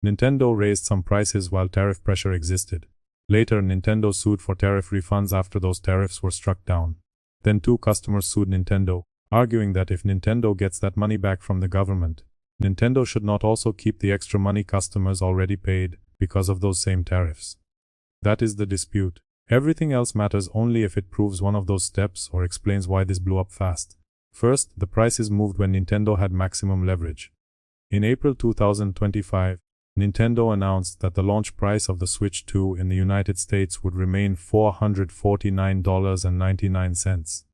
Nintendo raised some prices while tariff pressure existed. Later, Nintendo sued for tariff refunds after those tariffs were struck down. Then two customers sued Nintendo, arguing that if Nintendo gets that money back from the government, Nintendo should not also keep the extra money customers already paid because of those same tariffs. That is the dispute. Everything else matters only if it proves one of those steps or explains why this blew up fast. First, the prices moved when Nintendo had maximum leverage. In April 2025, Nintendo announced that the launch price of the Switch 2 in the United States would remain $449.99.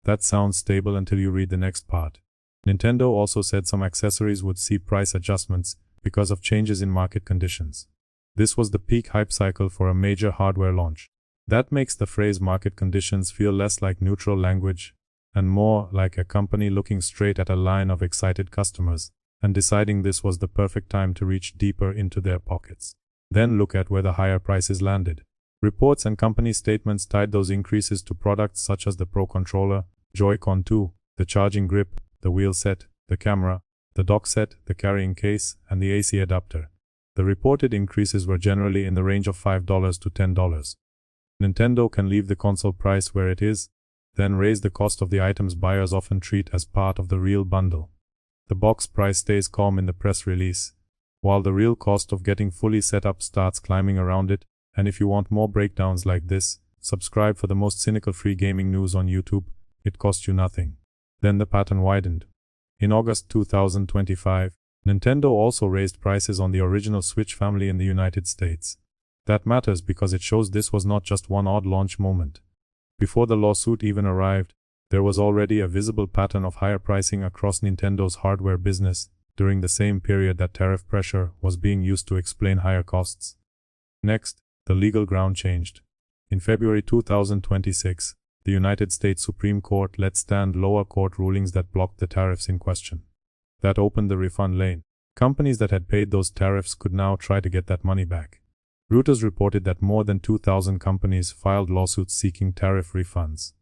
That sounds stable until you read the next part. Nintendo also said some accessories would see price adjustments because of changes in market conditions. This was the peak hype cycle for a major hardware launch. That makes the phrase market conditions feel less like neutral language and more like a company looking straight at a line of excited customers and deciding this was the perfect time to reach deeper into their pockets. Then look at where the higher prices landed. Reports and company statements tied those increases to products such as the Pro Controller, Joy-Con 2, the charging grip, the wheel set, the camera, the dock set, the carrying case, and the AC adapter. The reported increases were generally in the range of $5 to $10. Nintendo can leave the console price where it is, then raise the cost of the items buyers often treat as part of the real bundle. The box price stays calm in the press release, while the real cost of getting fully set up starts climbing around it. And if you want more breakdowns like this, subscribe for the most cynical free gaming news on YouTube. It costs you nothing. Then the pattern widened. In August 2025, Nintendo also raised prices on the original Switch family in the United States. That matters because it shows this was not just one odd launch moment. Before the lawsuit even arrived, there was already a visible pattern of higher pricing across Nintendo's hardware business during the same period that tariff pressure was being used to explain higher costs. Next, the legal ground changed. In February 2026, the United States Supreme Court let stand lower court rulings that blocked the tariffs in question. That opened the refund lane. Companies that had paid those tariffs could now try to get that money back. Reuters reported that more than 2,000 companies filed lawsuits seeking tariff refunds.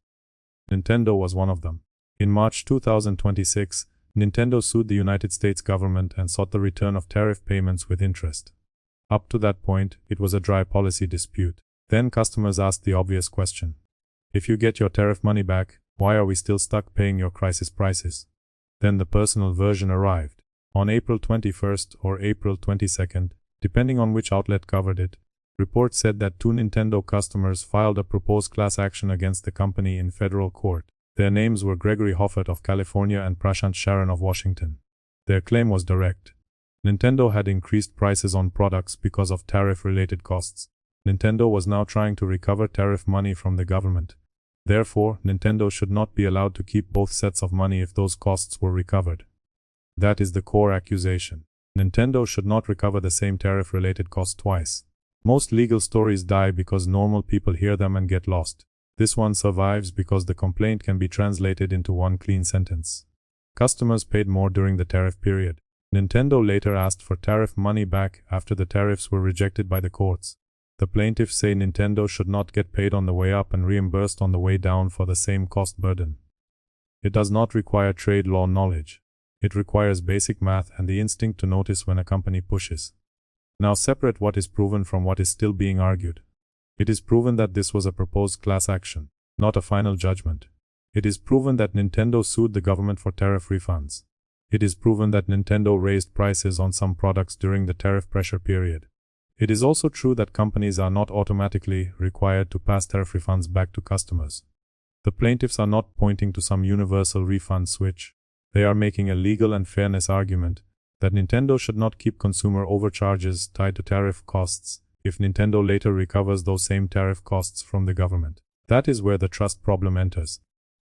Nintendo was one of them. In March 2026, Nintendo sued the United States government and sought the return of tariff payments with interest. Up to that point, it was a dry policy dispute. Then customers asked the obvious question. If you get your tariff money back, why are we still stuck paying your crisis prices? Then the personal version arrived. On April 21st or April 22nd, depending on which outlet covered it, reports said that two Nintendo customers filed a proposed class action against the company in federal court. Their names were Gregory Hoffert of California and Prashant Sharan of Washington. Their claim was direct. Nintendo had increased prices on products because of tariff-related costs. Nintendo was now trying to recover tariff money from the government. Therefore, Nintendo should not be allowed to keep both sets of money if those costs were recovered. That is the core accusation. Nintendo should not recover the same tariff-related cost twice. Most legal stories die because normal people hear them and get lost. This one survives because the complaint can be translated into one clean sentence. Customers paid more during the tariff period. Nintendo later asked for tariff money back after the tariffs were rejected by the courts. The plaintiffs say Nintendo should not get paid on the way up and reimbursed on the way down for the same cost burden. It does not require trade law knowledge. It requires basic math and the instinct to notice when a company pushes. Now separate what is proven from what is still being argued. It is proven that this was a proposed class action, not a final judgment. It is proven that Nintendo sued the government for tariff refunds. It is proven that Nintendo raised prices on some products during the tariff pressure period. It is also true that companies are not automatically required to pass tariff refunds back to customers. The plaintiffs are not pointing to some universal refund switch. They are making a legal and fairness argument that Nintendo should not keep consumer overcharges tied to tariff costs if Nintendo later recovers those same tariff costs from the government. That is where the trust problem enters.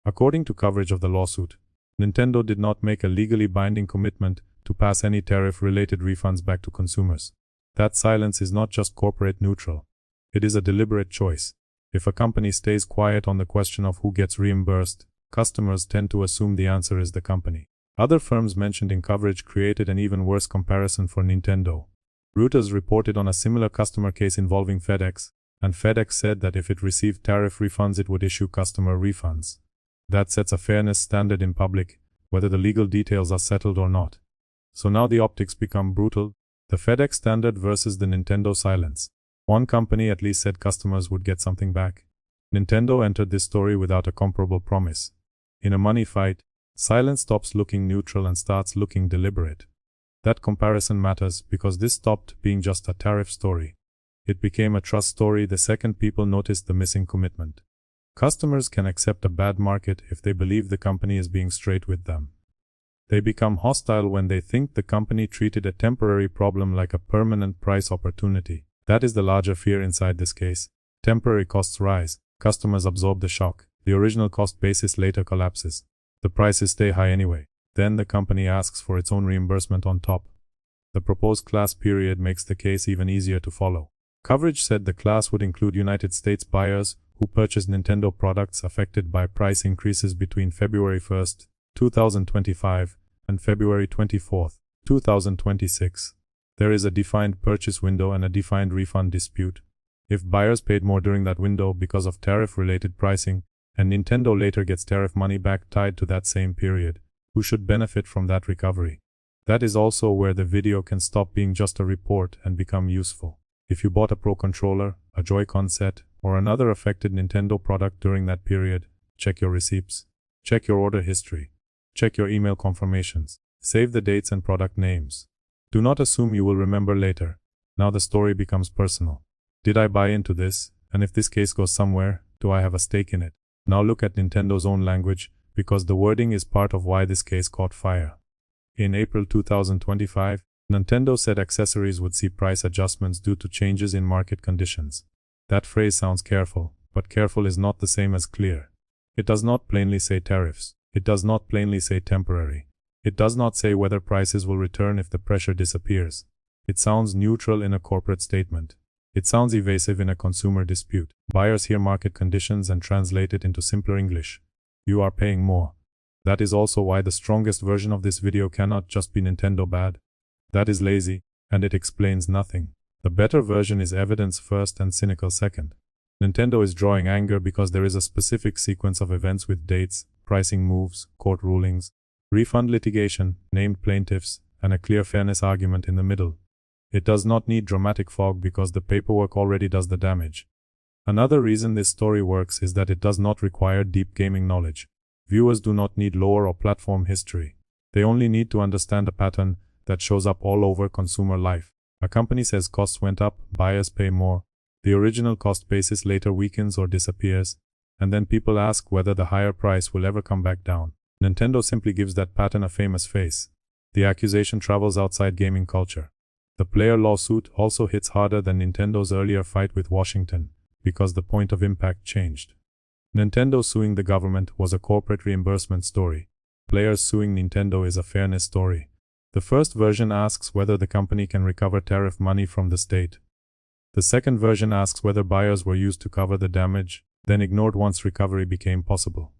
According to coverage of the lawsuit, Nintendo did not make a legally binding commitment to pass any tariff-related refunds back to consumers. That silence is not just corporate neutral. It is a deliberate choice. If a company stays quiet on the question of who gets reimbursed, customers tend to assume the answer is the company. Other firms mentioned in coverage created an even worse comparison for Nintendo. Reuters reported on a similar customer case involving FedEx, and FedEx said that if it received tariff refunds it would issue customer refunds. That sets a fairness standard in public, whether the legal details are settled or not. So now the optics become brutal. The FedEx standard versus the Nintendo silence. One company at least said customers would get something back. Nintendo entered this story without a comparable promise. In a money fight, silence stops looking neutral and starts looking deliberate. That comparison matters because this stopped being just a tariff story. It became a trust story the second people noticed the missing commitment. Customers can accept a bad market if they believe the company is being straight with them. They become hostile when they think the company treated a temporary problem like a permanent price opportunity. That is the larger fear inside this case. Temporary costs rise, customers absorb the shock, the original cost basis later collapses. The prices stay high anyway. Then the company asks for its own reimbursement on top. The proposed class period makes the case even easier to follow. Coverage said the class would include United States buyers who purchased Nintendo products affected by price increases between February 1, 2025 and February 24, 2026. There is a defined purchase window and a defined refund dispute. If buyers paid more during that window because of tariff-related pricing, and Nintendo later gets tariff money back tied to that same period, who should benefit from that recovery? That is also where the video can stop being just a report and become useful. If you bought a Pro controller, a Joy-Con set, or another affected Nintendo product during that period, check your receipts. Check your order history. Check your email confirmations. Save the dates and product names. Do not assume you will remember later. Now the story becomes personal. Did I buy into this? And if this case goes somewhere, do I have a stake in it? Now look at Nintendo's own language, because the wording is part of why this case caught fire. In April 2025, Nintendo said accessories would see price adjustments due to changes in market conditions. That phrase sounds careful, but careful is not the same as clear. It does not plainly say tariffs. It does not plainly say temporary. It does not say whether prices will return if the pressure disappears. It sounds neutral in a corporate statement. It sounds evasive in a consumer dispute. Buyers hear market conditions and translate it into simpler English. You are paying more. That is also why the strongest version of this video cannot just be Nintendo bad. That is lazy, and it explains nothing. The better version is evidence first and cynical second. Nintendo is drawing anger because there is a specific sequence of events with dates, pricing moves, court rulings, refund litigation, named plaintiffs, and a clear fairness argument in the middle. It does not need dramatic fog because the paperwork already does the damage. Another reason this story works is that it does not require deep gaming knowledge. Viewers do not need lore or platform history. They only need to understand a pattern that shows up all over consumer life. A company says costs went up, buyers pay more. The original cost basis later weakens or disappears, and then people ask whether the higher price will ever come back down. Nintendo simply gives that pattern a famous face. The accusation travels outside gaming culture. The player lawsuit also hits harder than Nintendo's earlier fight with Washington, because the point of impact changed. Nintendo suing the government was a corporate reimbursement story. Players suing Nintendo is a fairness story. The first version asks whether the company can recover tariff money from the state. The second version asks whether buyers were used to cover the damage, then ignored once recovery became possible.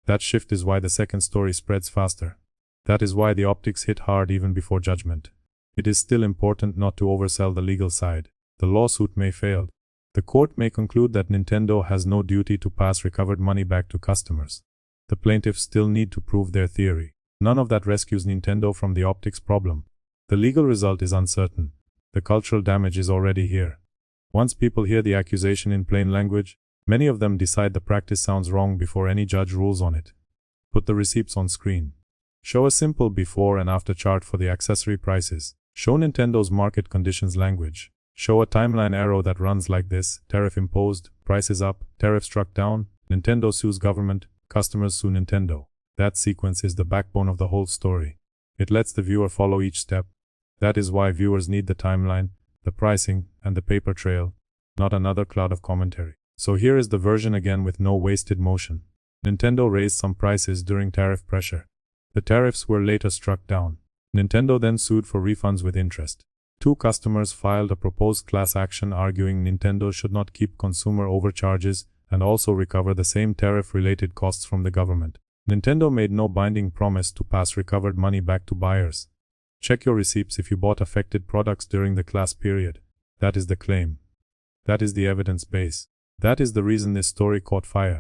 That shift is why the second story spreads faster. That is why the optics hit hard even before judgment. It is still important not to oversell the legal side. The lawsuit may fail. The court may conclude that Nintendo has no duty to pass recovered money back to customers. The plaintiffs still need to prove their theory. None of that rescues Nintendo from the optics problem. The legal result is uncertain. The cultural damage is already here. Once people hear the accusation in plain language, many of them decide the practice sounds wrong before any judge rules on it. Put the receipts on screen. Show a simple before and after chart for the accessory prices. Show Nintendo's market conditions language. Show a timeline arrow that runs like this: tariff imposed, prices up, tariff struck down, Nintendo sues government, customers sue Nintendo. That sequence is the backbone of the whole story. It lets the viewer follow each step. That is why viewers need the timeline, the pricing, and the paper trail, not another cloud of commentary. So here is the version again with no wasted motion. Nintendo raised some prices during tariff pressure. The tariffs were later struck down. Nintendo then sued for refunds with interest. 2 customers filed a proposed class action arguing Nintendo should not keep consumer overcharges and also recover the same tariff-related costs from the government. Nintendo made no binding promise to pass recovered money back to buyers. Check your receipts if you bought affected products during the class period. That is the claim. That is the evidence base. That is the reason this story caught fire.